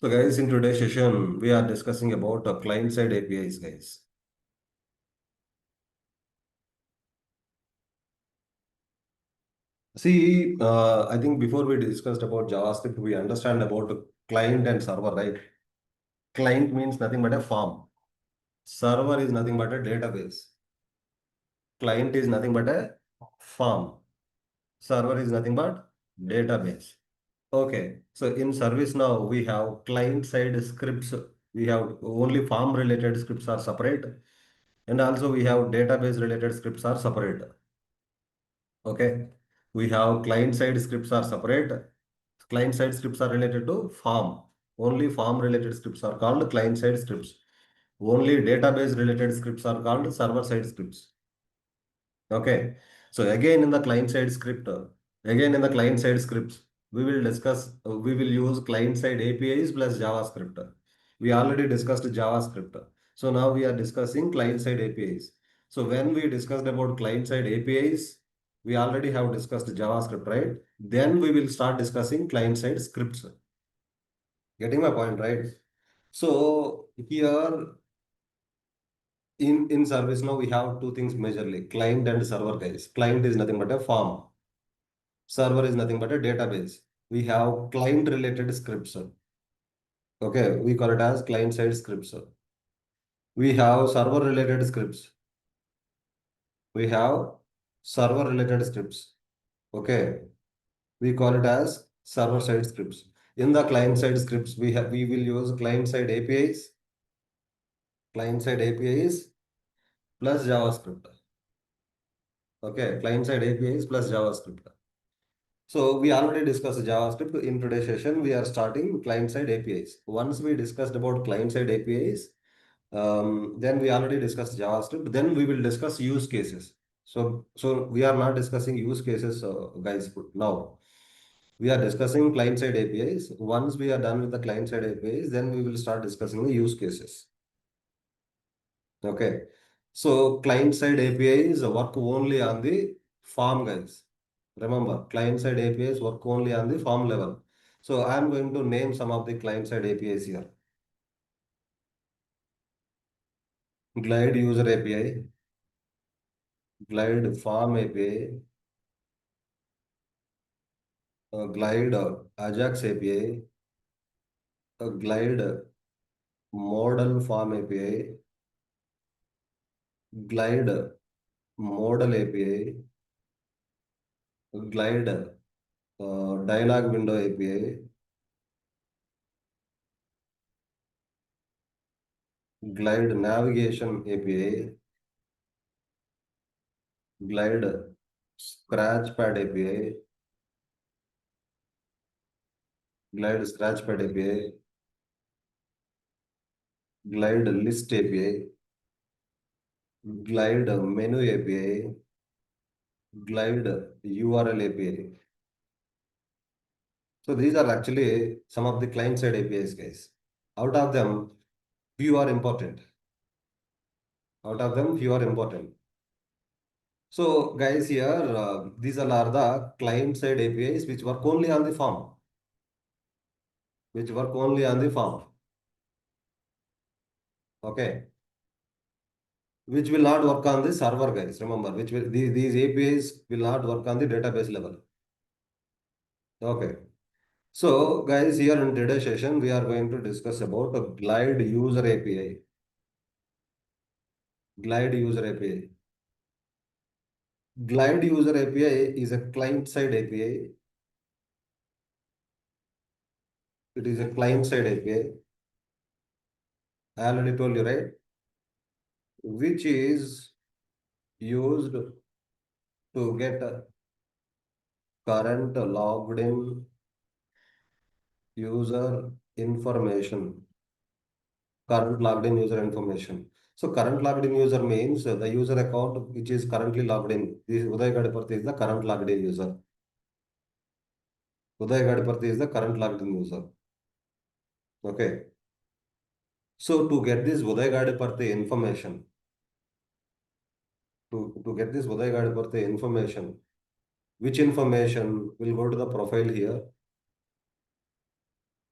So guys, in today's session, we are discussing about client-side APIs, guys. See, I think before we discussed about JavaScript, we understand about client and server, right? Client means nothing but a form. Server is nothing but a database. Client is nothing but a form. Server is nothing but database. Okay, so in ServiceNow, we have client-side scripts. We have only form-related scripts are separate, and also we have database-related scripts are separate. Okay, we have client-side scripts are separate. Client-side scripts are related to form. Only form-related scripts are called client-side scripts. Only database-related scripts are called server-side scripts. Okay. So again in the client-side script, again in the client-side scripts, we will discuss, we will use client-side APIs plus JavaScript. We already discussed JavaScript. So now we are discussing client-side APIs. So when we discussed about client-side APIs, we already have discussed JavaScript, right? Then we will start discussing client-side scripts. Getting my point, right? So here in service now we have two things majorly, client and server, guys. Client is nothing but a form. Server is nothing but a database. We have client related scripts. Okay, we call it as client side scripts. We have server related scripts. We have server related scripts. Okay, we call it as server side scripts. In the client side scripts, we will use client side APIs, client side APIs plus JavaScript. Okay, client side APIs plus JavaScript. So we already discussed JavaScript. In today's session, we are starting client-side APIs. Once we discussed about client-side APIs, then we already discussed JavaScript. Then we will discuss use cases. So we are not discussing use cases, guys, now. We are discussing client-side APIs. Once we are done with the client-side APIs, then we will start discussing the use cases. Okay. So client-side APIs work only on the form, guys. Remember, client-side APIs work only on the form level. So I'm going to name some of the client-side APIs here. Glide user API, Glide form API, Glide Ajax API, Glide model form API, Glide model API, Glide dialog window API, Glide navigation API, Glide Scratchpad API, Glide Scratchpad API, Glide List API, Glide Menu API, Glide URL API. So these are actually some of the client-side APIs, guys. Out of them, few are important. Out of them, few are important. So guys, here, these are the client-side APIs which work only on the form. Which work only on the form. Okay. Which will not work on the server, guys. Remember, these APIs will not work on the database level. Okay. So, guys, here in today's session, we are going to discuss about a Glide user API. Glide user API. Glide user API is a client-side API. It is a client-side API. I already told you, right? Which is used to get a current logged in user information. Current logged in user information. So current logged in user means the user account which is currently logged in. This Uday Gadiparthi is the current logged in user. Uday Gadiparthi is the current logged in user. Okay. So to get this Uday Gadiparthi information, to get this Uday Gadiparthi information, which information will go to the profile here?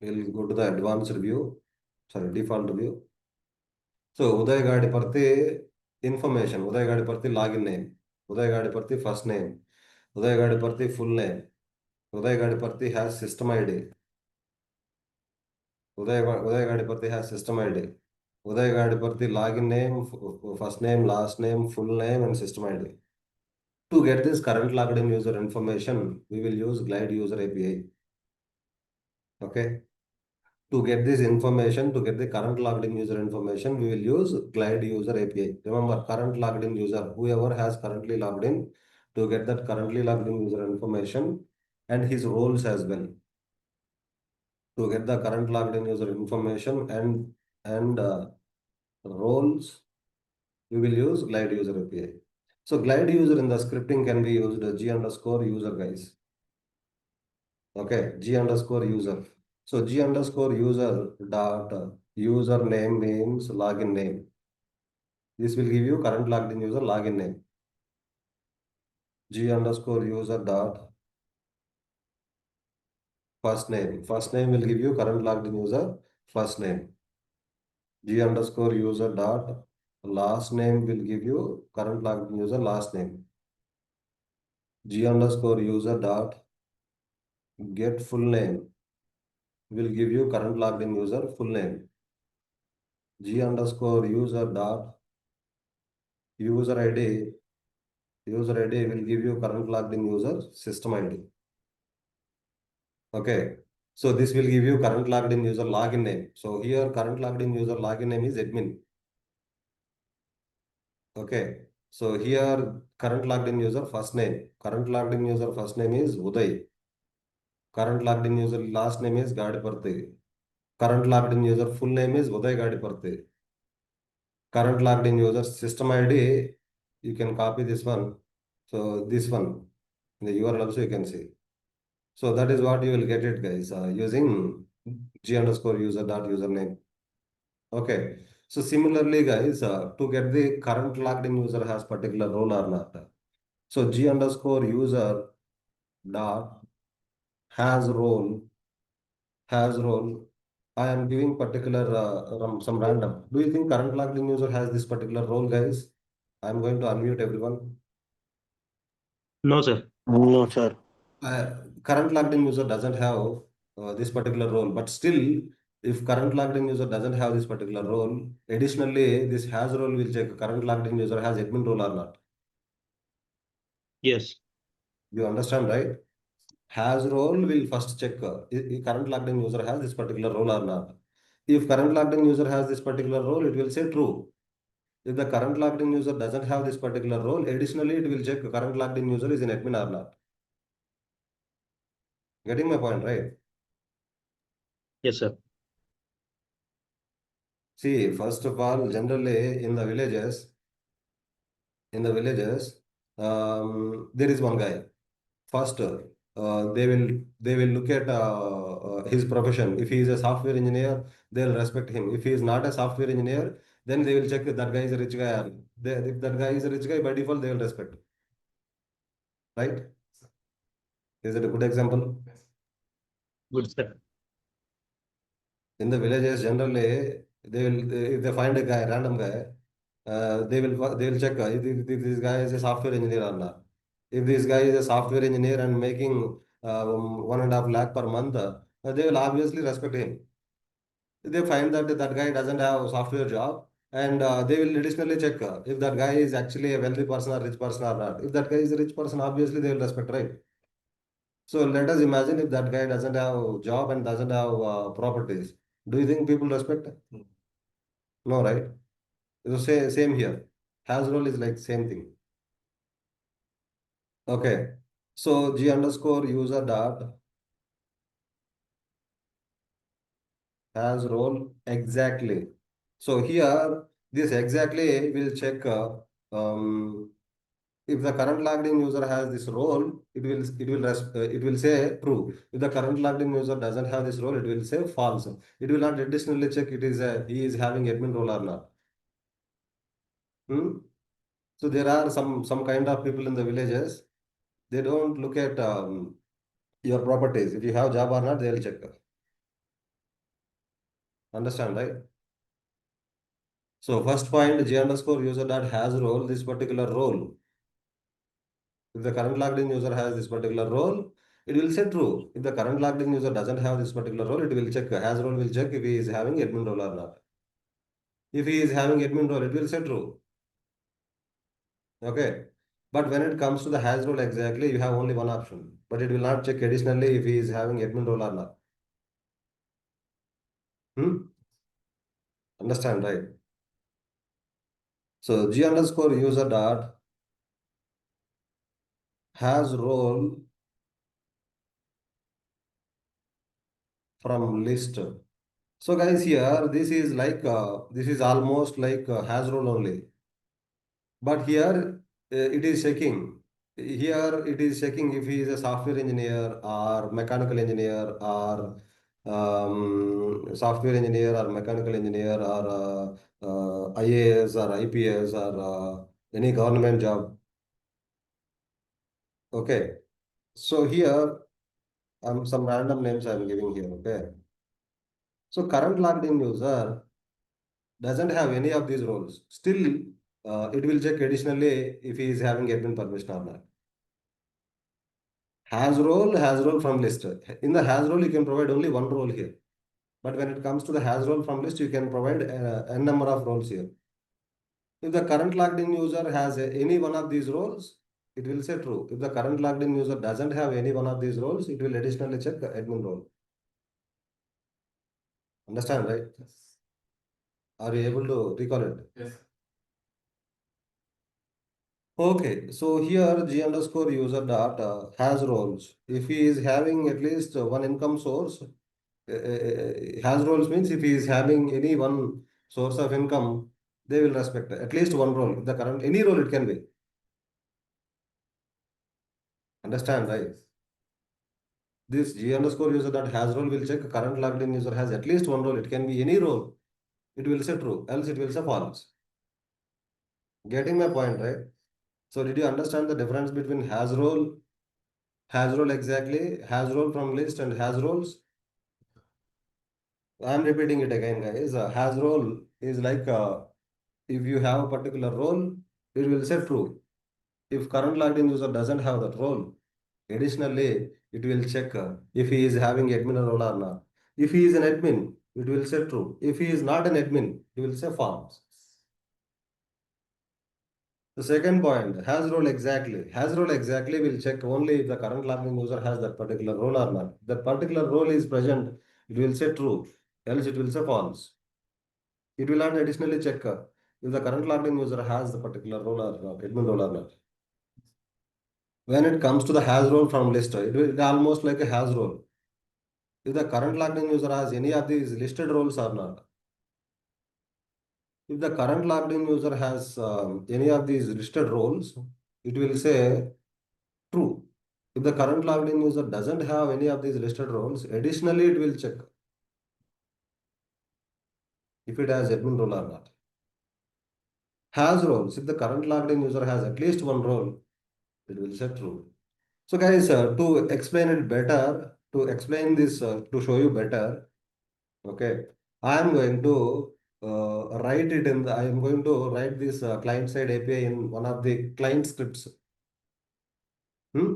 We'll go to the advanced view, sorry, default view. So Uday Gadiparthi information, Uday Gadiparthi login name, Uday Gadiparthi first name, Uday Gadiparthi full name, Uday Gadiparthi has system ID, Uday Gadiparthi has system ID, Uday Gadiparthi login name, first name, last name, full name, and system ID. To get this current logged in user information, we will use Glide user API. Okay. To get this information, to get the current logged in user information, we will use Glide user API. Remember, current logged in user, whoever has currently logged in, to get that currently logged in user information and his roles as well. To get the current logged in user information and roles, we will use Glide user API. So Glide user in the scripting can be used G underscore user, guys. Okay, G underscore user. So G underscore user dot username means login name. This will give you current logged in user login name. G underscore user dot first name. First name will give you current logged in user first name. G underscore user dot last name will give you current logged in user last name. G underscore user dot get full name will give you current logged in user full name. G underscore user dot user ID will give you current logged in user system ID. Okay. So this will give you current logged in user login name. So here current logged in user login name is admin. Okay. So here current logged in user first name. Current logged in user first name is Uday. Current logged in user last name is Gadiparthi. Current logged in user full name is Uday Gadiparthi. Current logged in user system ID, you can copy this one. So this one, in the URL also you can see. So that is what you will get it, guys, using G underscore user dot username. Okay. So similarly, guys, to get the current logged in user has particular role or not. So G underscore user dot has role. I am giving particular some random. Do you think current logged in user has this particular role, guys? I am going to unmute everyone. No, sir. No, sir. Current logged in user doesn't have this particular role, but still, if current logged in user doesn't have this particular role, additionally, this has role will check current logged in user has admin role or not. Yes. You understand, right? Has role will first check current logged in user has this particular role or not. If current logged in user has this particular role, it will say true. If the current logged in user doesn't have this particular role, additionally, it will check current logged in user is an admin or not. Getting my point, right? Yes, sir. See, first of all, generally in the villages, there is one guy. First, they will look at his profession. If he is a software engineer, they'll respect him. If he is not a software engineer, then they will check if that guy is a rich guy. If that guy is a rich guy, by default, they will respect. Right? Is it a good example? Good, sir. In the villages, generally, if they find a guy, random guy, they will check if this guy is a software engineer or not. If this guy is a software engineer and making 1.5 lakh per month, they will obviously respect him. If they find that that guy doesn't have a software job, and they will additionally check if that guy is actually a wealthy person or rich person or not. If that guy is a rich person, obviously they will respect, right? So let us imagine if that guy doesn't have job and doesn't have properties. Do you think people respect? No, right? So same here. Has role is like same thing. Okay. So G underscore user dot has role exactly. So here this exactly will check if the current logged in user has this role, it will say true. If the current logged in user doesn't have this role, it will say false. It will not additionally check he is having admin role or not. Hmm? So there are some kind of people in the villages. They don't look at your properties. If you have job or not, they'll check. Understand, right? So first point, G underscore user dot has role, this particular role. If the current logged in user has this particular role, it will say true. If the current logged in user doesn't have this particular role, it will check, has role will check if he is having admin role or not. If he is having admin role, it will say true. Okay. But when it comes to the has role exactly, you have only one option. But it will not check additionally if he is having admin role or not. Hmm? Understand, right? So G underscore user dot has role from list. So guys, here this is almost like has role only. But here it is checking. Here it is checking if he is a software engineer or mechanical engineer or software engineer or mechanical engineer or IAS or IPS or any government job. Okay. So here some random names I am giving here. Okay. So current logged in user doesn't have any of these roles. Still, it will check additionally if he is having admin permission or not. Has role from list. In the has role, you can provide only one role here. But when it comes to the has role from list, you can provide n number of roles here. If the current logged in user has any one of these roles, it will say true. If the current logged in user doesn't have any one of these roles, it will additionally check the admin role. Understand, right? Yes. Are you able to recall it? Yes. Okay, so here G underscore user dot has roles. If he is having at least one income source, has roles means if he is having any one source of income, they will respect at least one role. The current any role it can be. Understand, right? This G underscore user dot has role will check current logged in user has at least one role. It can be any role. It will say true, else it will say false. Getting my point, right? So did you understand the difference between has role exactly, has role from list and has roles? I am repeating it again, guys. Has role is like if you have a particular role, it will say true. If current logged in user doesn't have that role, additionally, it will check if he is having admin role or not. If he is an admin, it will say true. If he is not an admin, it will say false. The second point, has role exactly. Has role exactly will check only if the current logged in user has that particular role or not. If that particular role is present, it will say true, else it will say false. It will not additionally check if the current logged in user has the particular role or not, admin role or not. When it comes to the has role from list, it will almost like a has role. If the current logged in user has any of these listed roles or not. If the current logged in user has any of these listed roles, it will say true. If the current logged in user doesn't have any of these listed roles, additionally it will check if it has admin role or not. Has roles. If the current logged in user has at least one role, it will say true. So guys, to explain it better, to explain this, to show you better, okay, I am going to I am going to write this client side API in one of the client scripts. Hmm?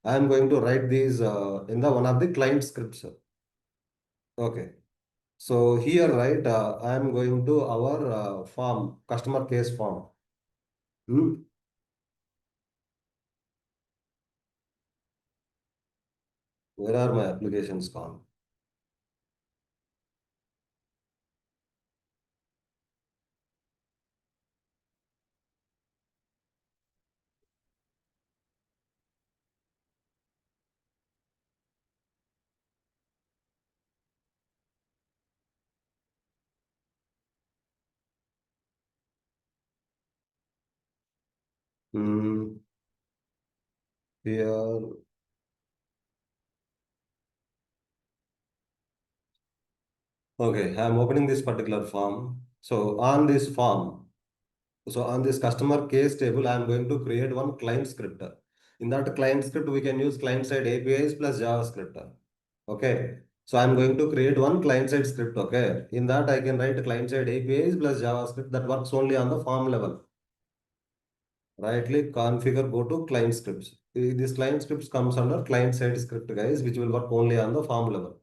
I am going to write these in the one of the client scripts. Okay. So here, right, I am going to our form, customer case form. Hmm? Where are my applications gone? Hmm. Here, okay, I am opening this particular form. So on this form, so on this customer case table, I am going to create one client script. In that client script, we can use client side APIs plus JavaScript. Okay. So I'm going to create one client-side script, okay? In that I can write client-side APIs plus JavaScript that works only on the form level. Right click, configure, go to client scripts. This client scripts comes under client-side script, guys, which will work only on the form level.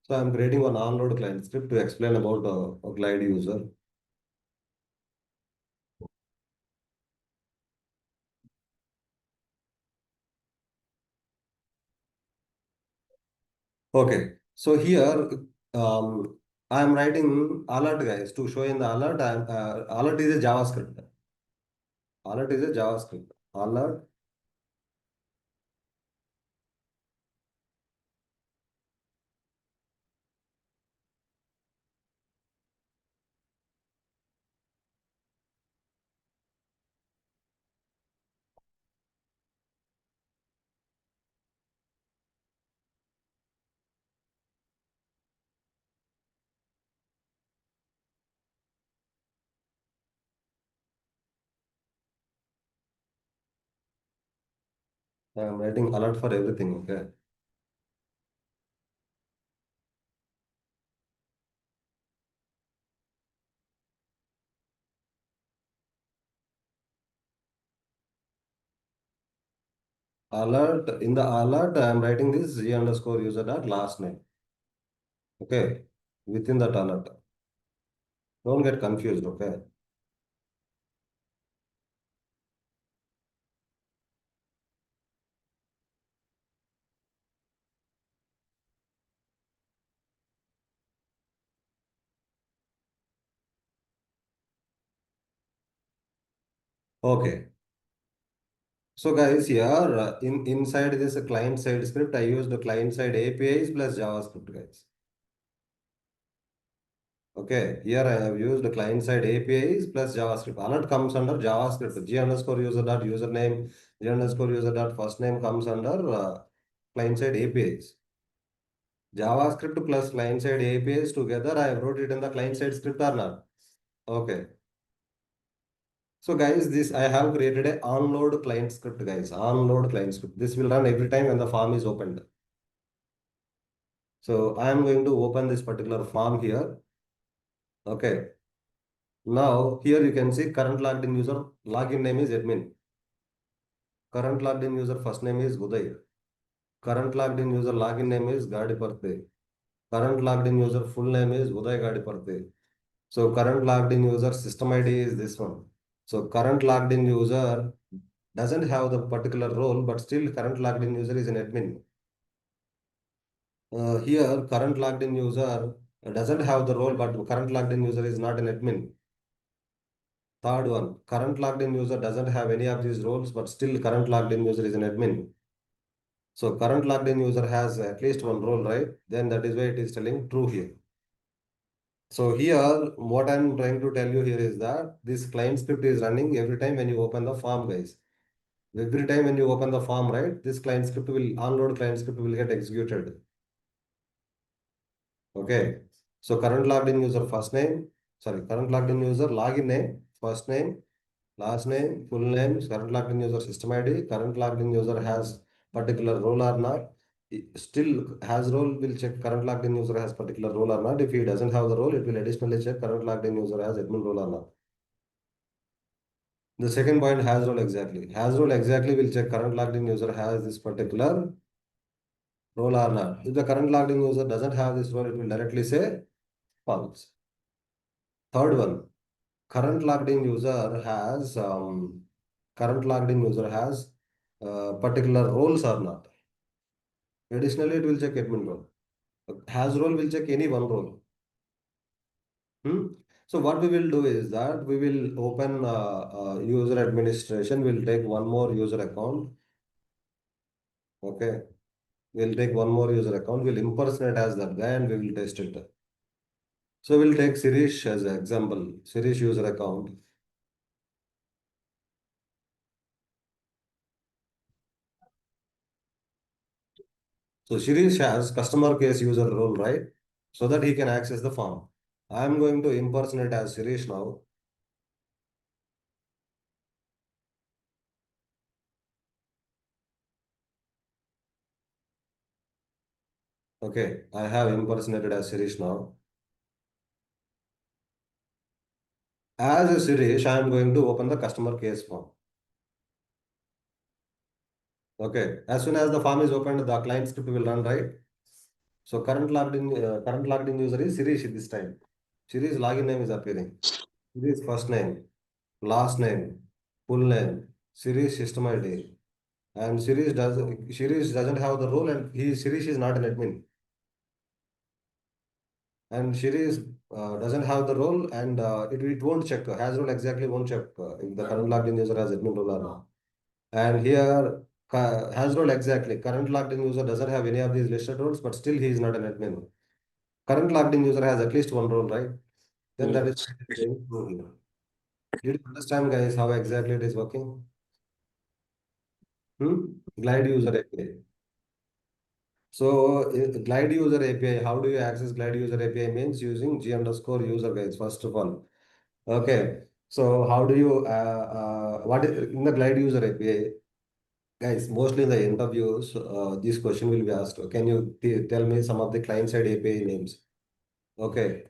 So I'm creating one onload client script to explain about a Glide user. Okay, so here I am writing alert, guys, to show in the alert. Alert is a JavaScript. Alert is a JavaScript. Alert. I am writing alert for everything. Okay. Alert, in the alert, I am writing this g underscore user dot last name. Okay. Within that alert. Don't get confused. Okay. Okay. So guys, here inside this client side script, I use the client side APIs plus JavaScript, guys. Okay, here I have used the client side APIs plus JavaScript. Alert comes under JavaScript. G underscore user dot username, G underscore user dot first name comes under client side APIs. JavaScript plus client side APIs together, I wrote it in the client side script or not? Okay. So guys, this I have created a onload client script, guys. Onload client script. This will run every time when the form is opened. So I am going to open this particular form here. Okay. Now here you can see current logged in user login name is admin. Current logged in user first name is Uday. Current logged in user login name is Gadiparthi. Current logged in user full name is Uday Gadiparthi. So current logged in user system ID is this one. So current logged in user doesn't have the particular role, but still current logged in user is an admin. Here current logged in user doesn't have the role, but current logged in user is not an admin. Third one, current logged in user doesn't have any of these roles, but still current logged in user is an admin. So current logged in user has at least one role, right? Then that is why it is telling true here. So here, what I'm trying to tell you here is that this client script is running every time when you open the form, guys. Every time when you open the form, right, this client script will, onload client script will get executed. Okay. So current logged in user first name, sorry, current logged in user login name, first name, last name, full name, current logged in user system ID, current logged in user has particular role or not. Still has role, will check current logged in user has particular role or not. If he doesn't have the role, it will additionally check current logged in user has admin role or not. The second point, has role exactly. Has role exactly will check current logged in user has this particular role or not. If the current logged in user doesn't have this role, it will directly say false. Third one, current logged in user has particular roles or not. Additionally, it will check admin role. Has role will check any one role. Hmm? So what we will do is that we will open user administration. We'll take one more user account. Okay. We'll take one more user account. We'll impersonate as that guy and we will test it. So we'll take Sirish as an example. Sirish user account. So Shirish has customer case user role, right? So that he can access the form. I'm going to impersonate as Shirish now. Okay, I have impersonated as Shirish now. As a Shirish, I am going to open the customer case form. Okay, as soon as the form is opened, the client script will run, right? So current logged in user is Shirish this time. Shirish login name is appearing. Shirish first name, last name, full name, Shirish system ID. And Shirish doesn't have the role, and Shirish is not an admin. And Shirish doesn't have the role, and it won't check. Has role exactly won't check if the current logged in user has admin role or not. And here has role exactly. Current logged in user doesn't have any of these listed roles, but still he is not an admin. Current logged in user has at least one role, right? Then that is going through here. Did you understand, guys, how exactly it is working? Glide user API. So Glide user API, how do you access Glide user API means using G underscore user, guys, first of all. Okay. So how do you, what is in the Glide user API? Guys, mostly in the interviews, this question will be asked. Can you tell me some of the client-side API names? Okay.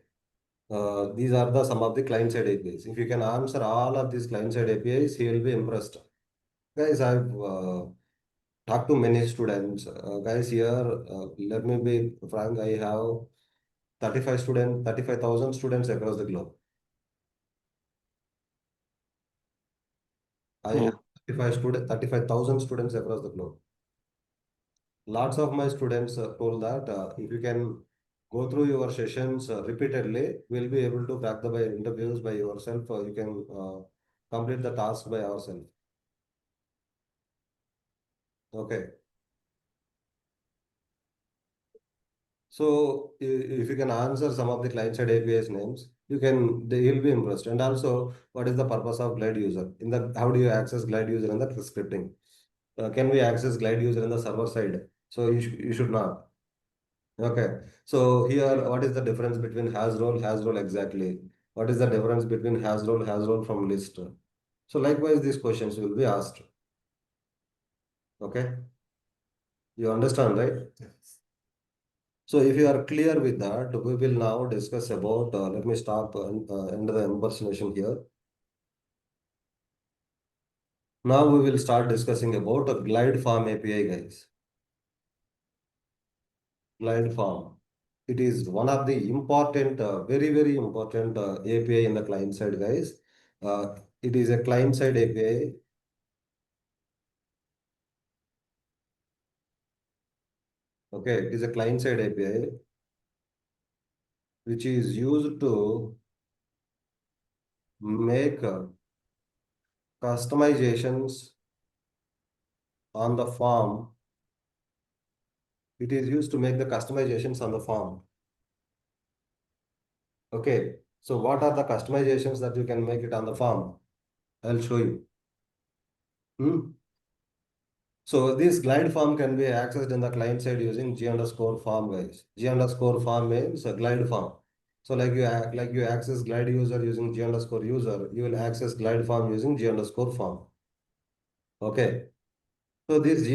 These are the some of the client-side APIs. If you can answer all of these client-side APIs, he will be impressed. Guys, I've talked to many students. Guys, here, let me be frank, I have 35,000 students across the globe. I have 35,000 students across the globe. Lots of my students told that if you can go through your sessions repeatedly, we'll be able to crack the by interviews by yourself. You can complete the task by yourself. Okay. So if you can answer some of the client-side APIs names, he'll be impressed. And also, what is the purpose of Glide user? How do you access Glide user in the scripting? Can we access Glide user in the server side? So you should not. Okay. So here, what is the difference between has role exactly? What is the difference between has role from list? So likewise, these questions will be asked. Okay. You understand, right? So if you are clear with that, we will now discuss about, let me stop end the impersonation here. Now we will start discussing about a glide form API, guys. Glide form. It is one of the important, very, very important API in the client side, guys. It is a client side API. Okay, it is a client side API which is used to make customizations on the form. It is used to make the customizations on the form. Okay, so what are the customizations that you can make it on the form? I'll show you. Hmm? So this glide form can be accessed in the client side using G underscore form, guys. G underscore form means a glide form. So like you access glide user using G underscore user, you will access glide form using G underscore form. Okay. So this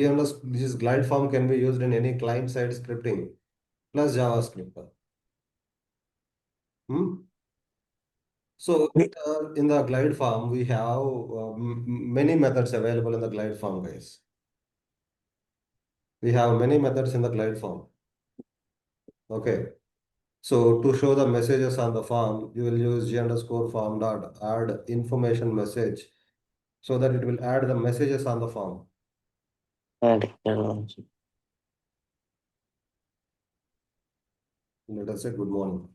glide form can be used in any client side scripting plus JavaScript. Hmm? So in the glide form, we have many methods available in the glide form, guys. We have many methods in the glide form. Okay. So to show the messages on the form, you will use g underscore form dot add information message so that it will add the messages on the form. Let us say good morning.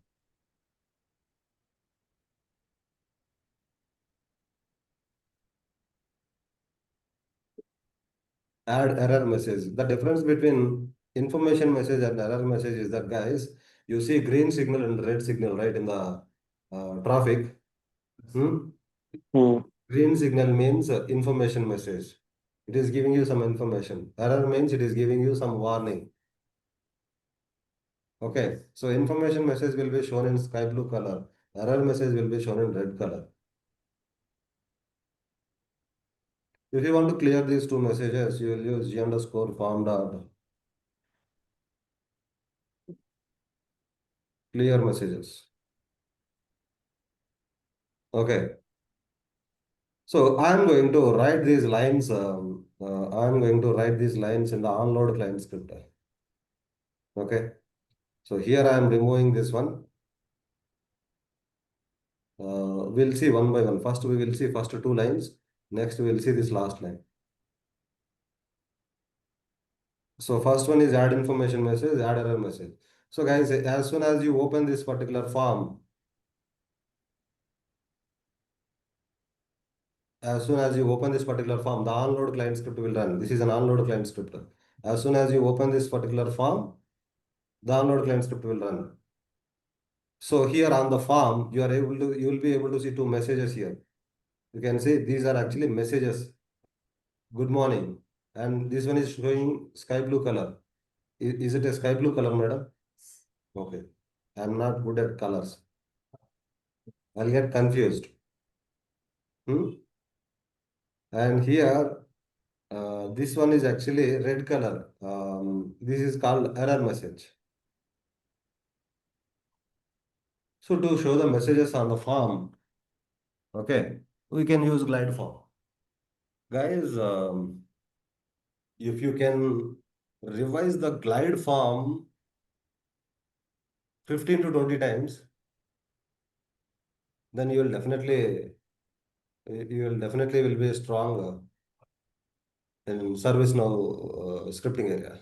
Add error message. The difference between information message and error message is that, guys, you see green signal and red signal, right, in the traffic. Hmm? Green signal means information message. It is giving you some information. Error means it is giving you some warning. Okay, so information message will be shown in sky blue color. Error message will be shown in red color. If you want to clear these two messages, you will use g underscore form dot clear messages. Okay, so I'm going to write these lines. I'm going to write these lines in the onload client script. Okay, so here I am removing this one. We'll see one by one. First, we will see first two lines. Next, we will see this last line. So first one is add information message, add error message. So guys, as soon as you open this particular form, as soon as you open this particular form, the onload client script will run. This is an onload client script. As soon as you open this particular form, the onload client script will run. So here on the form, you will be able to see two messages here. You can see these are actually messages. Good morning. And this one is showing sky blue color. Is it a sky blue color, madam? Okay. I'm not good at colors. I'll get confused. Hmm? And here, this one is actually red color. This is called error message. So to show the messages on the form, okay, we can use glide form. Guys, if you can revise the glide form 15 to 20 times, then you will definitely will be strong in service now scripting area.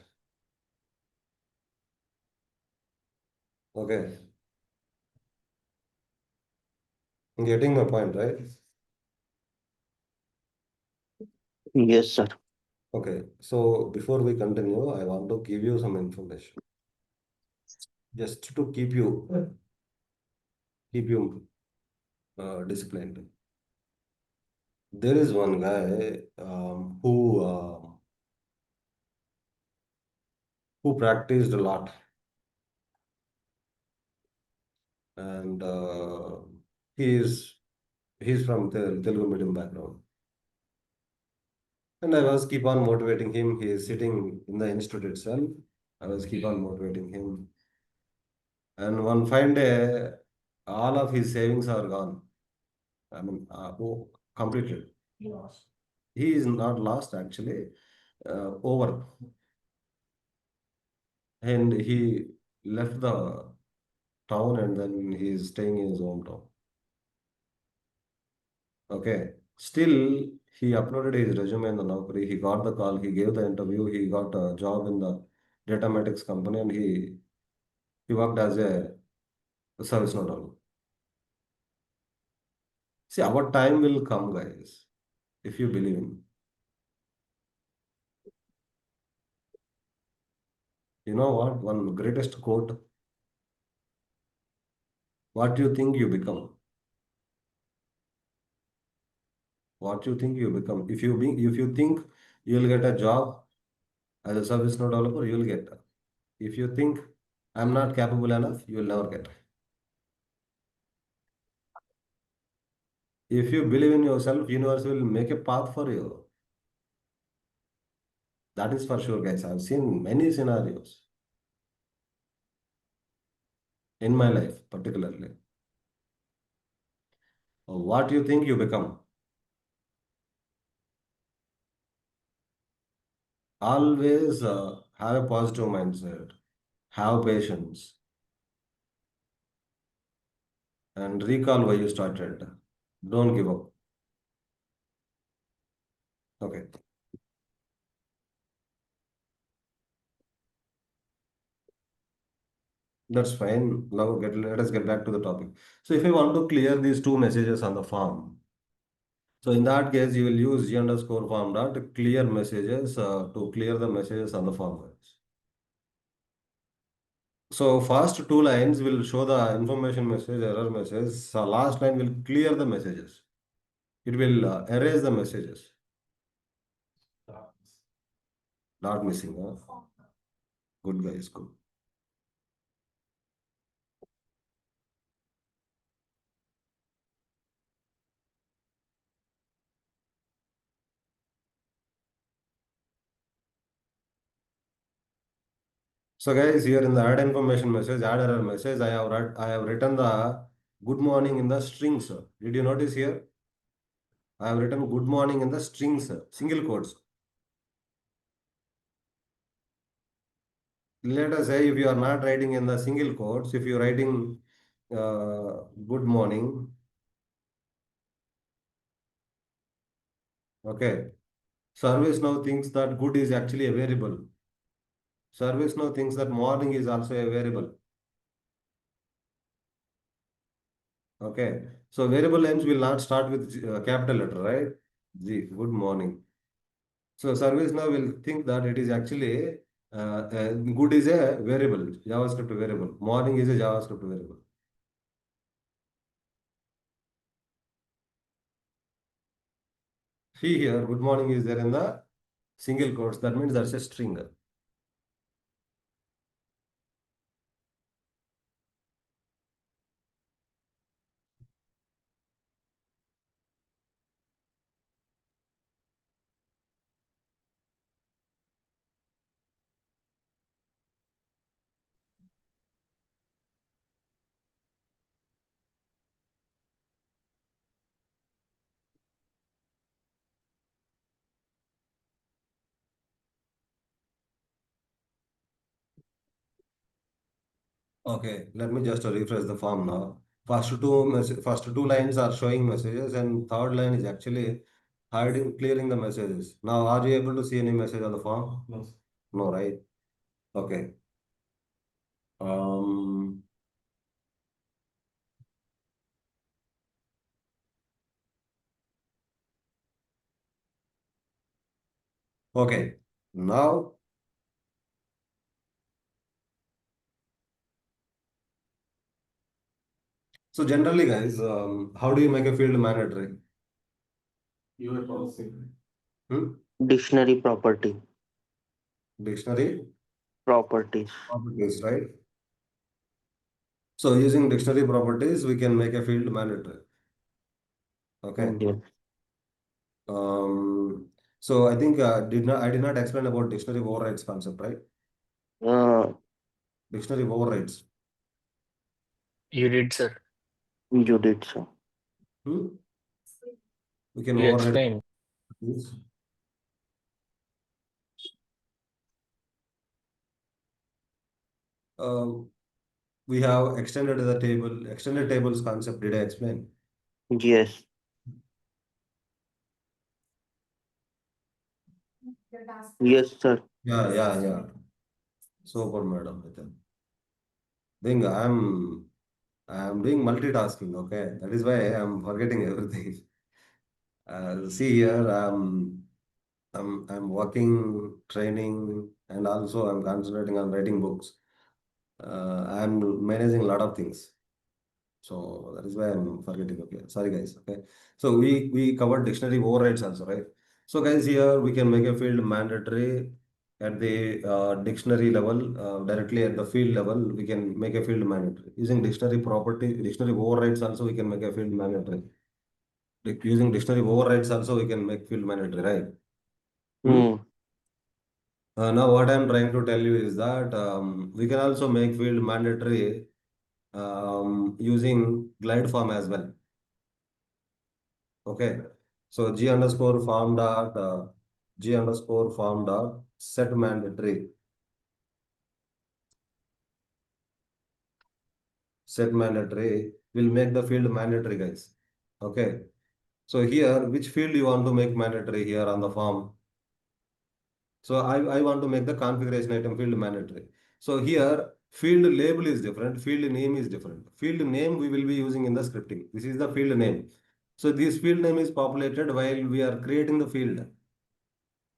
Okay, getting my point, right? Yes, sir. Okay, so before we continue, I want to give you some information just to keep you disciplined. There is one guy who practiced a lot, and he is he's from the Telugu medium background. And I was keep on motivating him. He is sitting in the institute itself. I was keep on motivating him. And one fine day, all of his savings are gone. I mean, completed. He is not lost actually, over. And he left the town and then he is staying in his hometown. Okay. Still, he uploaded his resume in the Naukri. He got the call. He gave the interview. He got a job in the Datamatics company and he worked as a service node. See, our time will come, guys, if you believe in. You know what? One greatest quote, what you think you become. What you think you become. If you think you'll get a job as a service node developer, you'll get. If you think I'm not capable enough, you will never get. If you believe in yourself, universe will make a path for you. That is for sure, guys. I've seen many scenarios in my life, particularly. What you think you become. Always have a positive mindset, have patience, and recall why you started. Don't give up. Okay, that's fine. Now let us get back to the topic. So if you want to clear these two messages on the form, so in that case, you will use g underscore form dot clear messages to clear the messages on the form. So first two lines will show the information message, error message. So last line will clear the messages. It will erase the messages. Not missing. Huh? Good guys, good. So guys, here in the add information message, add error message, I have written the good morning in the strings. Did you notice here? I have written good morning in the strings, single quotes. Let us say if you are not writing in the single quotes, if you are writing good morning, okay. Service now thinks that good is actually a variable. Service now thinks that morning is also a variable. Okay. So variable names will not start with capital letter, right? G, good morning. So service now will think that it is actually good is a variable, JavaScript variable. Morning is a JavaScript variable. See here, good morning is there in the single quotes. That means that's a string. Okay, let me just refresh the form now. First two lines are showing messages, and third line is actually hiding, clearing the messages. Now, are you able to see any message on the form? No. No, right? Okay. Um. Okay. Now, so generally, guys, how do you make a field mandatory? Your policy. Hmm? Dictionary property. Dictionary Properties. properties, right? So using dictionary properties, we can make a field mandatory. Okay. Yes. Um, so I think I did not explain about dictionary overrides concept, right? Uh, Dictionary overrides. You did, sir. you did so. Hmm? We can You override explained. things. Uh, we have extended the table, extended tables concept. Did I explain? Yes. Yes, sir. Yeah. Super, madam. I'm doing multitasking. Okay, that is why I'm forgetting everything. See here, I'm working, training, and also I'm concentrating on writing books. I'm managing a lot of things. So that is why I'm forgetting. Okay, sorry guys. Okay, so we covered dictionary overrides also, right? So guys, here we can make a field mandatory at the dictionary level, directly at the field level. We can make a field mandatory using dictionary overrides. Also, we can make a field mandatory. Using dictionary overrides, also we can make field mandatory, right? Hmm? Hmm. Now, what I'm trying to tell you is that we can also make field mandatory using glide form as well. Okay. So G underscore form dot set mandatory. Set mandatory will make the field mandatory, guys. Okay. So here, which field you want to make mandatory here on the form? So I want to make the configuration item field mandatory. So here, field label is different, field name is different. Field name we will be using in the scripting. This is the field name. So this field name is populated while we are creating the field.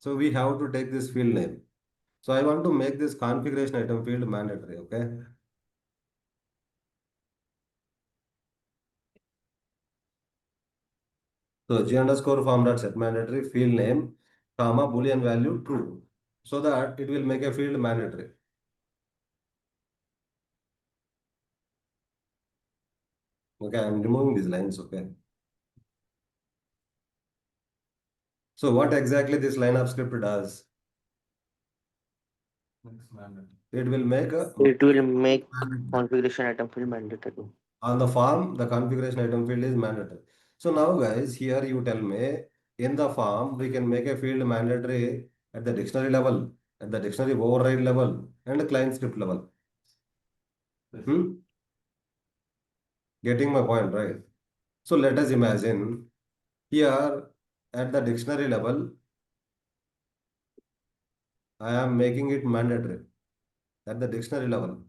So we have to take this field name. So I want to make this configuration item field mandatory, okay? So G underscore form dot set mandatory field name, comma, Boolean value true. So that it will make a field mandatory. Okay, I'm removing these lines, okay? So what exactly this line of script does? It will make a It will make configuration item field mandatory. on the form, the configuration item field is mandatory. So now guys, here you tell me in the form, we can make a field mandatory at the dictionary level, at the dictionary override level, and the client script level. Hmm? Getting my point, right? So let us imagine here at the dictionary level, I am making it mandatory at the dictionary level.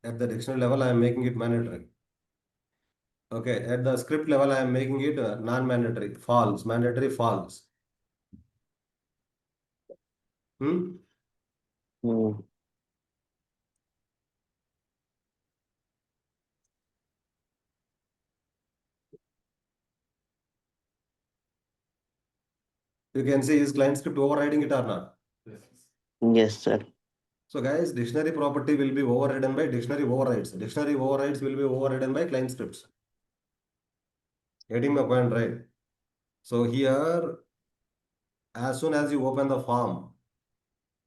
At the dictionary level, I am making it mandatory. Okay, at the script level, I am making it non-mandatory, false, mandatory, false. Hmm? Hmm. You can see is client script overriding it or not. Yes, sir. So guys, dictionary property will be overridden by dictionary overrides. Dictionary overrides will be overridden by client scripts. Getting my point, right? So here, as soon as you open the form,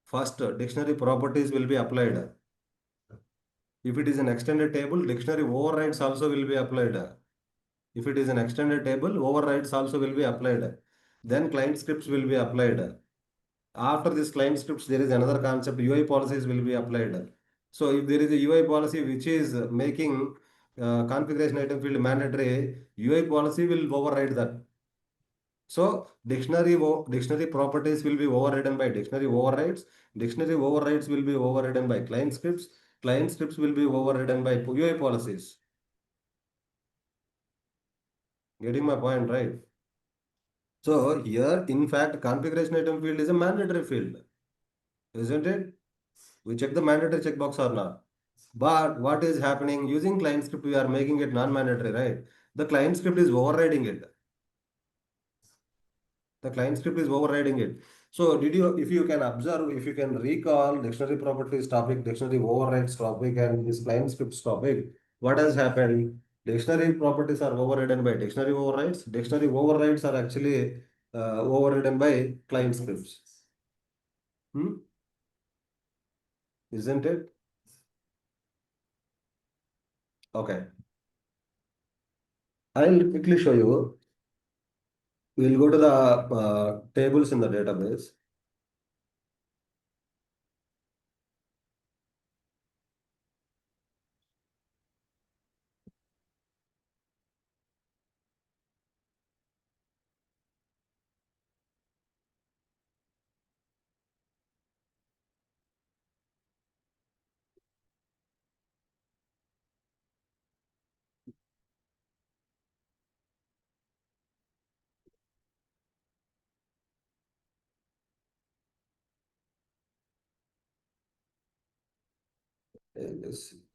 first dictionary properties will be applied. If it is an extended table, dictionary overrides also will be applied. If it is an extended table, overrides also will be applied. Then client scripts will be applied. After this client scripts, there is another concept, UI policies will be applied. So if there is a UI policy which is making configuration item field mandatory, UI policy will override that. So dictionary properties will be overridden by dictionary overrides. Dictionary overrides will be overridden by client scripts. Client scripts will be overridden by UI policies. Getting my point, right? So here, in fact, configuration item field is a mandatory field, isn't it? We check the mandatory checkbox or not. But what is happening using client script? We are making it non-mandatory, right? The client script is overriding it. The client script is overriding it. So if you can observe, if you can recall dictionary properties topic, dictionary overrides topic, and this client scripts topic, what has happened? Dictionary properties are overridden by dictionary overrides. Dictionary overrides are actually overridden by client scripts. Hmm? Isn't it? Okay. I'll quickly show you. We'll go to the tables in the database.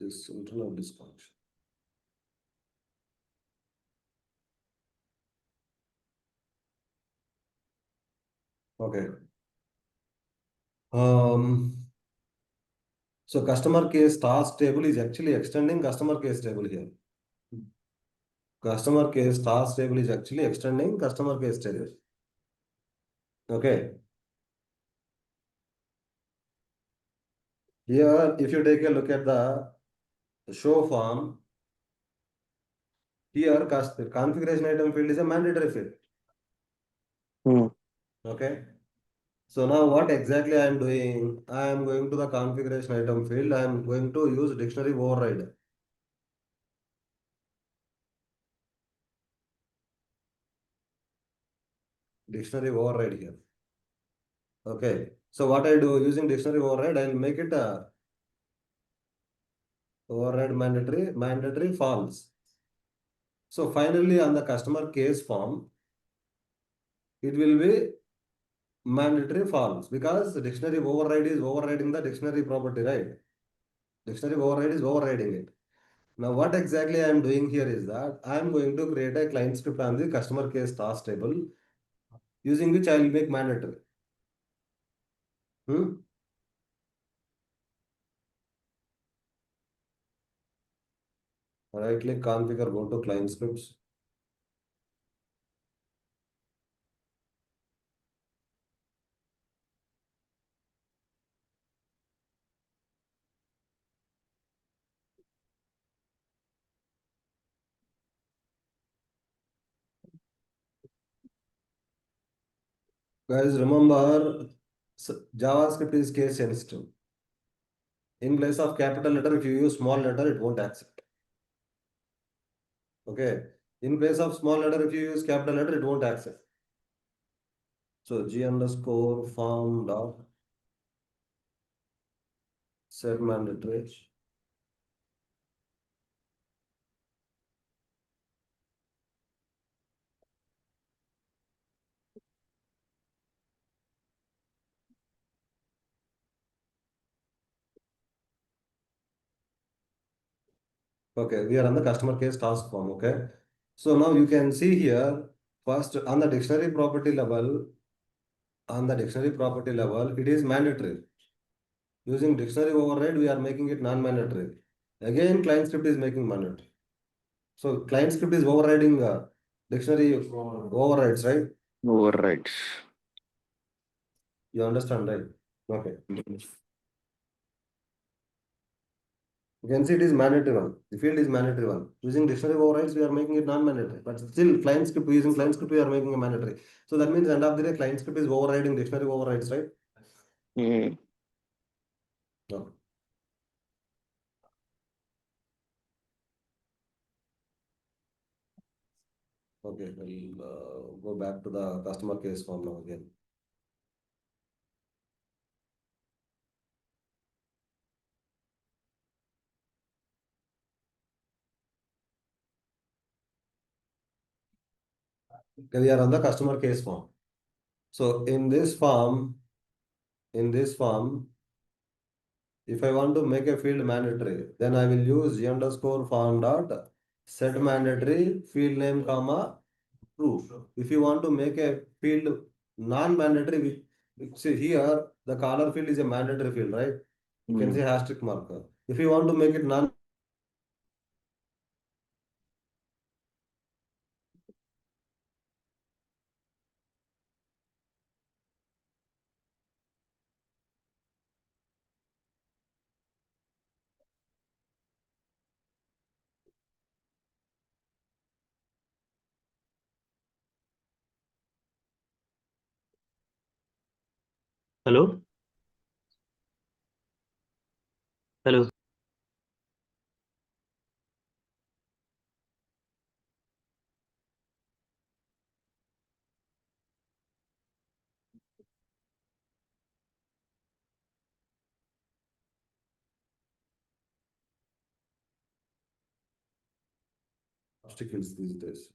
This internal dysfunction. Okay. So customer case task table is actually extending customer case table here. Customer case task table is actually extending customer case table. Okay. Here, if you take a look at the show form, here configuration item field is a mandatory field. Hmm. Okay. So now what exactly I am doing? I am going to the configuration item field. I am going to use dictionary override. Dictionary override here. Okay. So what I do using dictionary override, I will make it a override mandatory false. So finally on the customer case form, it will be mandatory false because the dictionary override is overriding the dictionary property, right? Dictionary override is overriding it. Now what exactly I am doing here is that I am going to create a client script on the customer case task table using which I will make mandatory. Hmm? Right click, configure, go to client scripts. Guys, remember JavaScript is case sensitive. In place of capital letter, if you use small letter, it won't accept. Okay. In place of small letter, if you use capital letter, it won't accept. So G underscore form dot set mandatory. Okay, we are on the customer case task form. Okay. So now you can see here, first on the dictionary property level, it is mandatory. Using dictionary override, we are making it non-mandatory. Again, client script is making mandatory. So client script is overriding dictionary overrides, right? Overrides. You understand, right? Okay. You can see it is mandatory one. The field is mandatory one. Using dictionary overrides, we are making it non-mandatory. But still, client script, using client script, we are making a mandatory. So that means end of the day, client script is overriding dictionary overrides, right? Mm. No. Okay, we'll go back to the customer case form now again. Okay, we are on the customer case form. So in this form, if I want to make a field mandatory, then I will use G underscore form dot set mandatory field name comma true. If you want to make a field non-mandatory, see here the color field is a mandatory field, right? You can say asterisk marker. If you want to make it non, Hello? Hello? obstacles these days.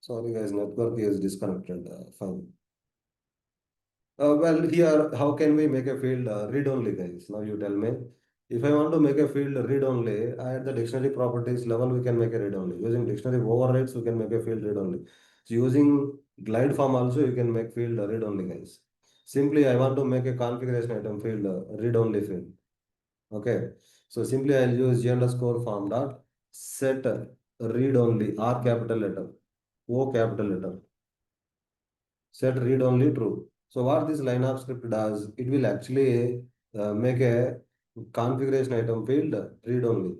Sorry guys, network is disconnected. Fine. Well, here, how can we make a field read-only, guys? Now you tell me. If I want to make a field read-only, at the dictionary properties level, we can make a read-only. Using dictionary overrides, we can make a field read-only. So using glide form also, you can make field read-only, guys. Simply, I want to make a configuration item field read-only field. Okay. So simply, I'll use G underscore form dot set read-only R capital letter, O capital letter. Set read only true. So what this line of script does, it will actually make a configuration item field read only.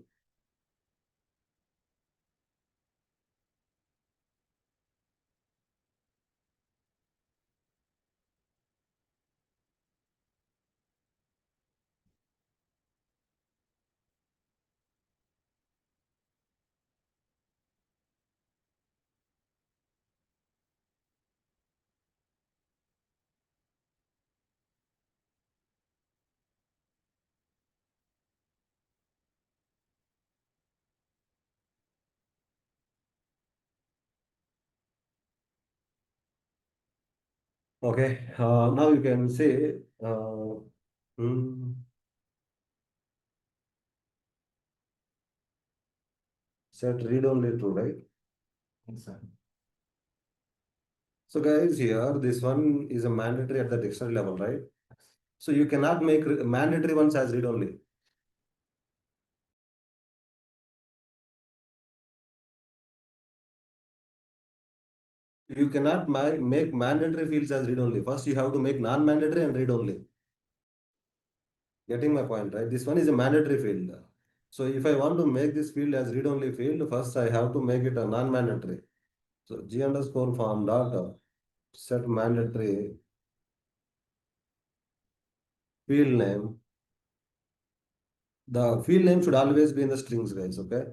Okay. Now you can say hmm, set read only true, right? So guys, here this one is a mandatory at the dictionary level, right? So you cannot make mandatory ones as read only. You cannot make mandatory fields as read only. First, you have to make non-mandatory and read only. Getting my point, right? This one is a mandatory field. So if I want to make this field as read only field, first I have to make it a non-mandatory. So G underscore form dot set mandatory field name. The field name should always be in the strings, guys. Okay.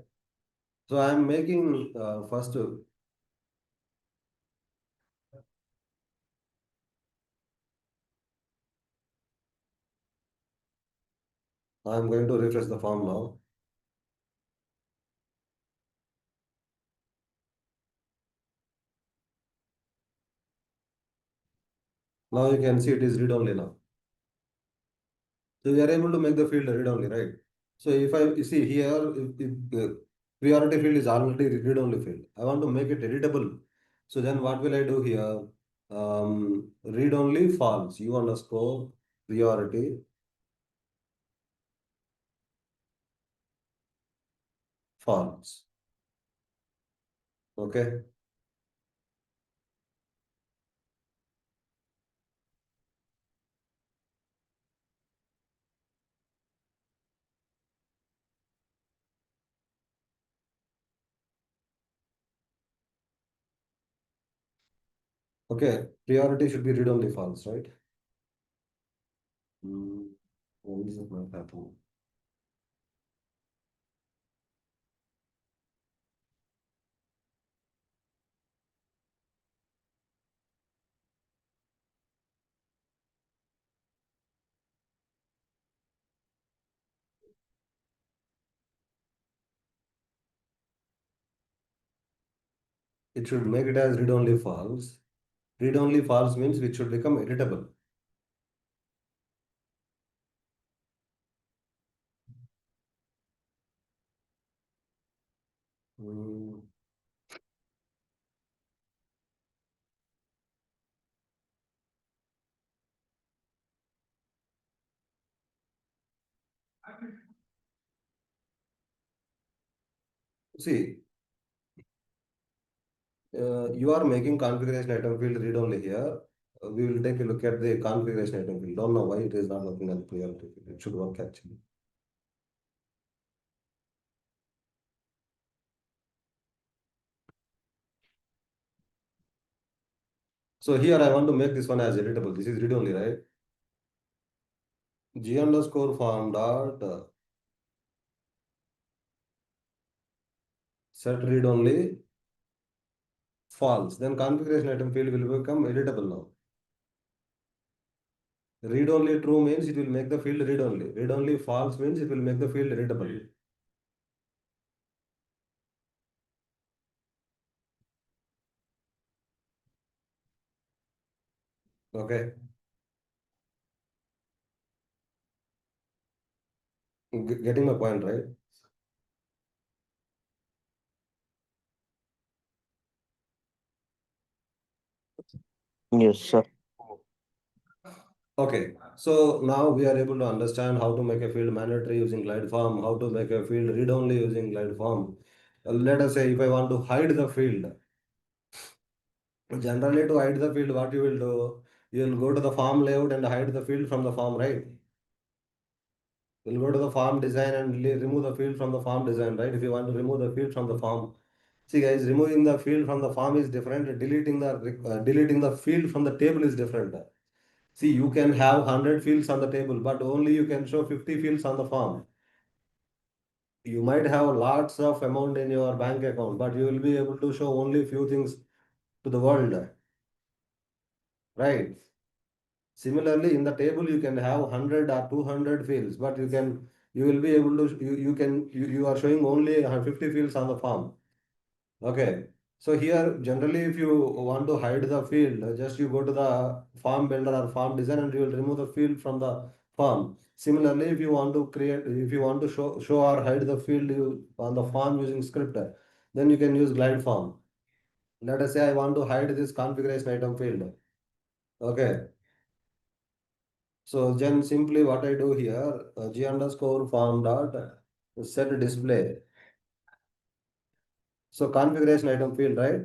So I am making first. I am going to refresh the form now. Now you can see it is read only now. So we are able to make the field read only, right? So if I you see here, if priority field is already read only field, I want to make it editable. So then what will I do here? Read only false, U underscore priority false. Okay. Okay. Priority should be read only false, right? Why is it not happening? It should make it as read only false. Read only false means it should become editable. Hmm. See, you are making configuration item field read only here. We will take a look at the configuration item field. Don't know why it is not working as priority field. It should work actually. So here I want to make this one as editable. This is read only, right? G underscore form dot set read only false. Then configuration item field will become editable now. Read only true means it will make the field read only. Read only false means it will make the field editable. Okay. Getting my point, right? Yes, sir. Okay, so now we are able to understand how to make a field mandatory using glide form, how to make a field read only using glide form. Let us say if I want to hide the field, generally to hide the field, what you will do, you will go to the form layout and hide the field from the form, right? You'll go to the form design and remove the field from the form design, right? If you want to remove the field from the form. See guys, removing the field from the form is different. Deleting the field from the table is different. See, you can have 100 fields on the table, but only you can show 50 fields on the form. You might have lots of amount in your bank account, but you will be able to show only few things to the world, right? Similarly, in the table, you can have 100 or 200 fields, but you will be able to, you are showing only 50 fields on the form. Okay. So here, generally, if you want to hide the field, just you go to the form builder or form design and you will remove the field from the form. Similarly, if you want to show or hide the field on the form using script, then you can use glide form. Let us say I want to hide this configuration item field. Okay. So then simply what I do here, g underscore form dot set display. So configuration item field, right?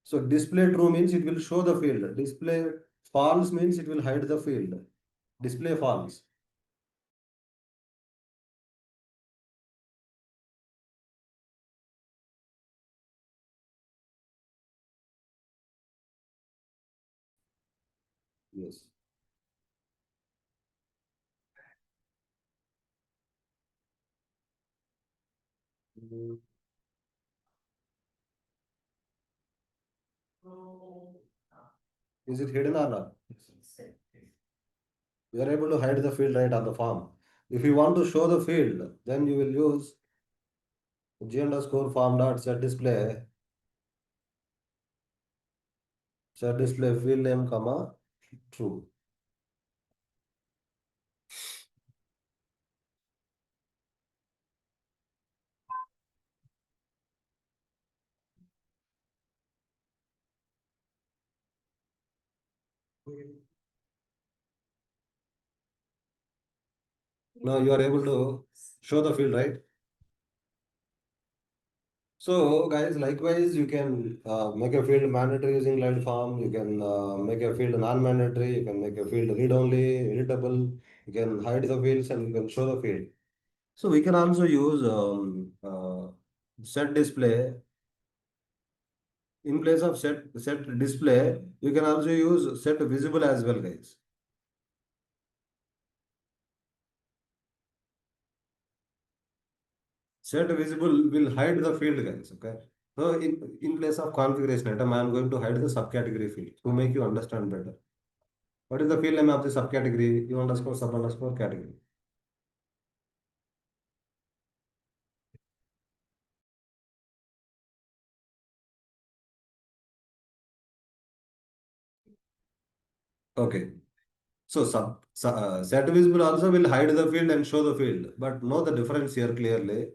So display true means it will show the field. Display false means it will hide the field. Display false. Yes. Mm. Is it hidden or not? You are able to hide the field right on the form. If you want to show the field, then you will use g underscore form dot set display field name comma true. Now you are able to show the field, right? So guys, likewise, you can make a field mandatory using line form. You can make a field non-mandatory. You can make a field read-only, editable. You can hide the fields and you can show the field. So we can also use set display. In place of set display, you can also use set visible as well, guys. Set visible will hide the field, guys. Okay. So in place of configuration item, I am going to hide the subcategory field to make you understand better. What is the field name of the subcategory? U underscore sub underscore category. Okay. So set visible also will hide the field and show the field, but know the difference here clearly.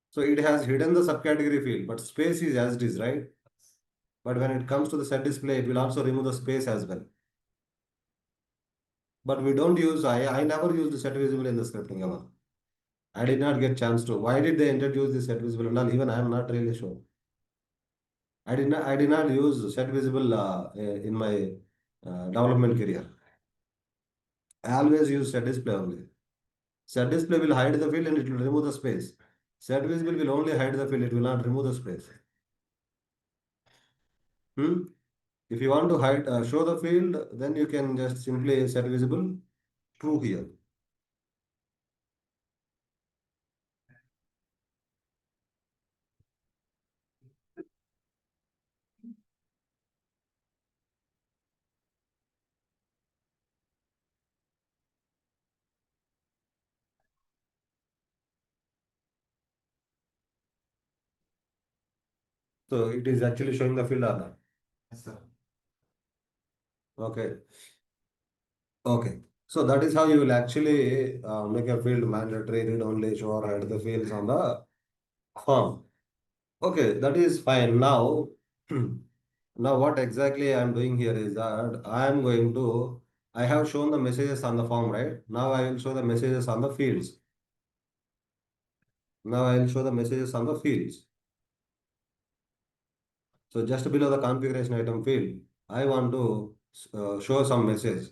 So it has hidden the subcategory field, but space is as it is, right? But when it comes to the set display, it will also remove the space as well. But we don't use, I never used set visible in the scripting ever. I did not get chance to. Why did they introduce the set visible and all? Even I am not really sure. I did not use set visible in my development career. I always use set display only. Set display will hide the field and it will remove the space. Set visible will only hide the field, it will not remove the space. Hmm? If you want to hide, show the field, then you can just simply set visible true here. So it is actually showing the field or not? Yes, sir. Okay. Okay. So that is how you will actually make a field mandatory, read only, show or hide the fields on the form. Okay, that is fine. Now, now what exactly I am doing here is that I have shown the messages on the form, right? Now I will show the messages on the fields. Now I will show the messages on the fields. So just below the configuration item field, I want to show some message.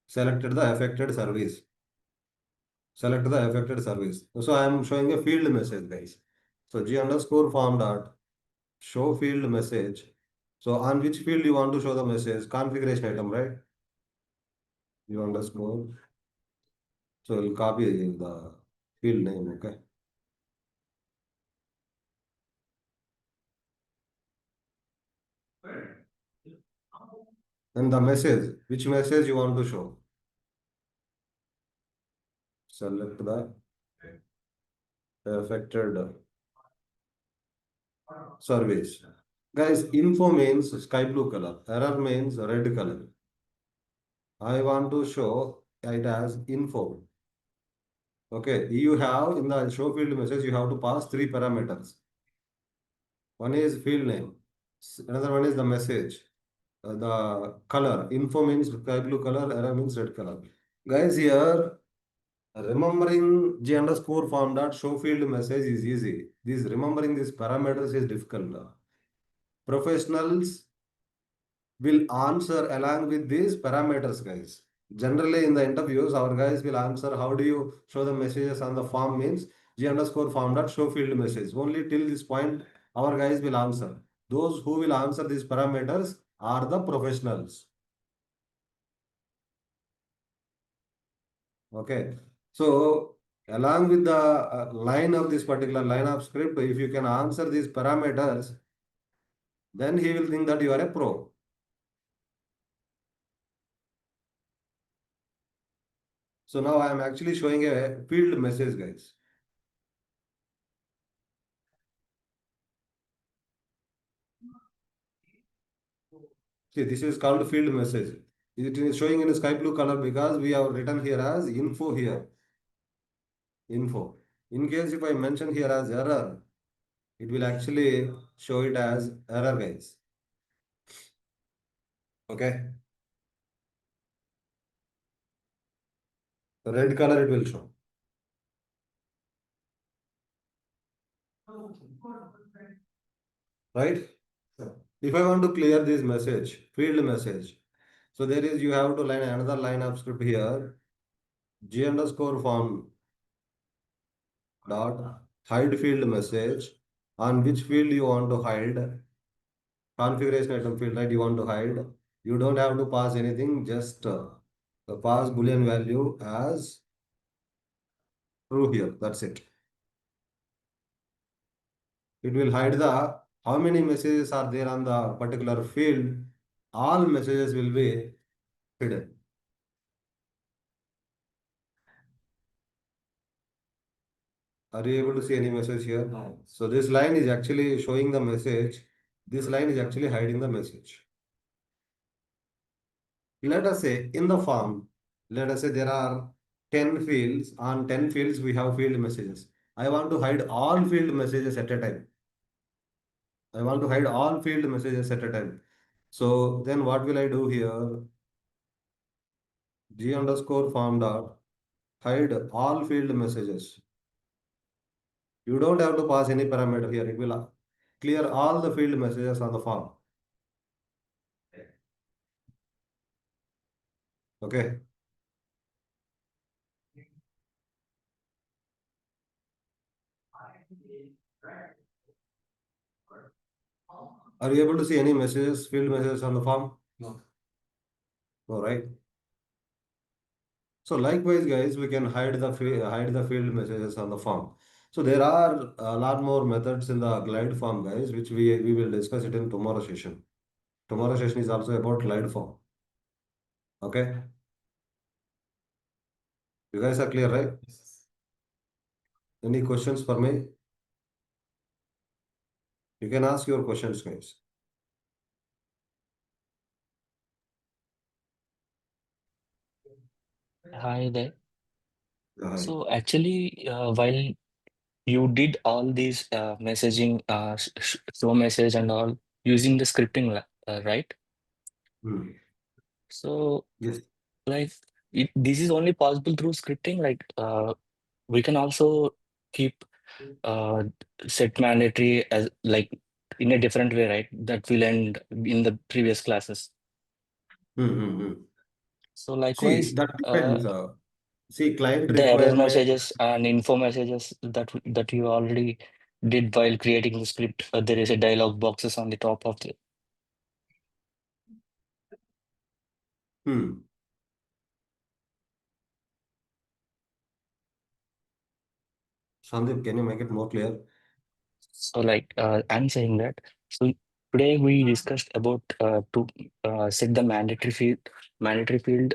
Selected the affected service. Select the affected service. So I am showing a field message, guys. So g underscore form dot show field message. So on which field you want to show the message? Configuration item, right? You underscore. So we'll copy the field name, okay? And the message, which message you want to show? Select the affected service. Guys, info means sky blue color, error means red color. I want to show it as info. Okay, you have in the show field message, you have to pass three parameters. One is field name. Another one is the message. The color. Info means sky blue color, error means red color. Guys, here remembering G underscore form dot show field message is easy. This remembering these parameters is difficult. Professionals will answer along with these parameters, guys. Generally, in the interviews, our guys will answer how do you show the messages on the form means G underscore form dot show field message. Only till this point, our guys will answer. Those who will answer these parameters are the professionals. Okay. So, along with the line of this particular line of script, if you can answer these parameters, then he will think that you are a pro. So now I am actually showing a field message, guys. See, this is called field message. It is showing in sky blue color because we have written here as info here. Info. In case if I mention here as error, it will actually show it as error, guys. Okay. Red color it will show. Right? If I want to clear this message, field message, so there is you have to line another line of script here. G underscore form dot hide field message. On which field you want to hide? Configuration item field, right? You want to hide. You don't have to pass anything, just pass boolean value as true here. That's it. It will hide the how many messages are there on the particular field. All messages will be hidden. Are you able to see any message here? No. So this line is actually showing the message. This line is actually hiding the message. Let us say in the form, let us say there are 10 fields. On 10 fields, we have field messages. I want to hide all field messages at a time. I want to hide all field messages at a time. So then what will I do here? G underscore form dot hide all field messages. You don't have to pass any parameter here. It will clear all the field messages on the form. Okay. Are you able to see any messages, field messages on the form? No. No, right? So likewise, guys, we can hide the field messages on the form. So there are a lot more methods in the glide form, guys, which we will discuss it in tomorrow session. Tomorrow session is also about glide form. Okay? You guys are clear, right? Any questions for me? You can ask your questions, guys. Hi there. Hi. So actually, while you did all these messaging, show message and all using the scripting, right? Hmm. So Yes. like this is only possible through scripting. Like we can also keep uh, set mandatory as like in a different way, right? That we learned in the previous classes. Hmm. So See, likewise, that depends. See, client the error requirement. messages and info messages that you already did while creating the script, there is a dialog boxes on the top of the. Hmm. Sandeep, can you make it more clear? So like I'm saying that. So today we discussed about to set the mandatory field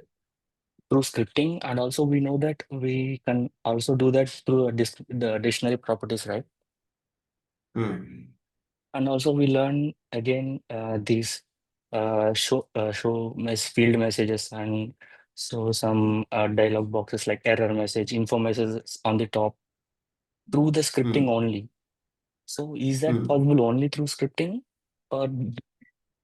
through scripting, and also we know that we can also do that through the dictionary properties, right? Hmm. And also we learn again these field messages, and so some dialog boxes like error message, info messages on the top through the scripting Hmm. only. So is that Hmm. possible only through scripting? or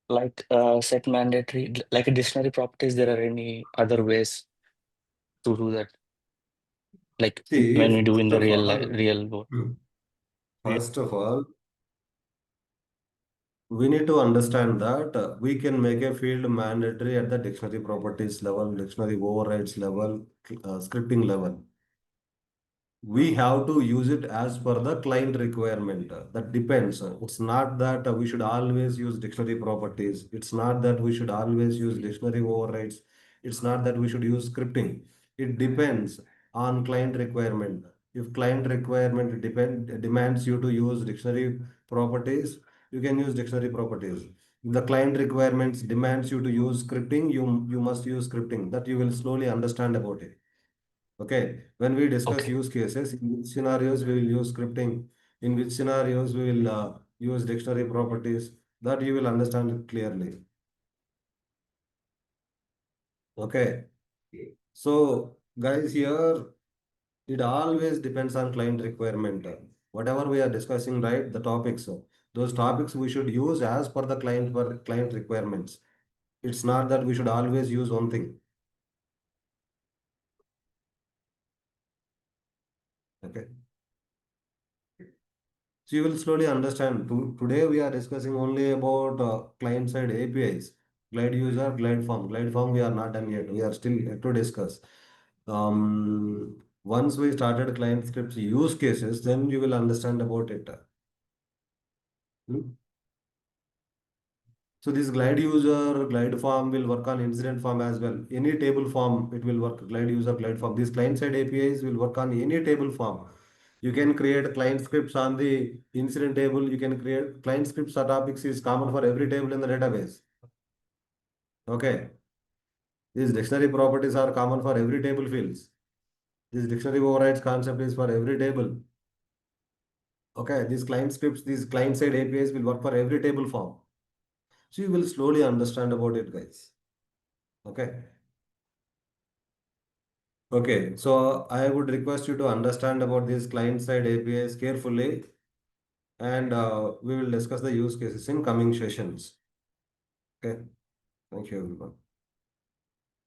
like set mandatory, like a dictionary properties, there are any other ways to do that? Like See, when we do in first the of all, real world. Yeah. first of all, we need to understand that we can make a field mandatory at the dictionary properties level, dictionary overrides level, scripting level. We have to use it as per the client requirement. That depends. It's not that we should always use dictionary properties. It's not that we should always use dictionary overrides. It's not that we should use scripting. It depends on client requirement. If client requirement demands you to use dictionary properties, you can use dictionary properties. If the client requirements demands you to use scripting, you must use scripting. That you will slowly understand about it. Okay, when we discuss Okay. use cases, in which scenarios we will use scripting, in which scenarios we will use dictionary properties, that you will understand it clearly. Okay, so guys, here it always depends on client requirement. Whatever we are discussing, right, the topics, those topics we should use as per the client requirements. It's not that we should always use one thing. Okay. So you will slowly understand. Today we are discussing only about client side APIs, glide user, glide form. Glide form we are not done yet. We are still yet to discuss. Once we started client scripts use cases, then you will understand about it. Hmm? So this glide user, glide form will work on incident form as well. Any table form, it will work. Glide user, glide form. These client side APIs will work on any table form. You can create client scripts on the incident table. You can create client scripts or topics is common for every table in the database. Okay. These dictionary properties are common for every table fields. This dictionary overrides concept is for every table. Okay. These client scripts, these client side APIs will work for every table form. So you will slowly understand about it, guys. Okay. Okay. So I would request you to understand about these client side APIs carefully, and we will discuss the use cases in coming sessions. Okay. Thank you, everyone.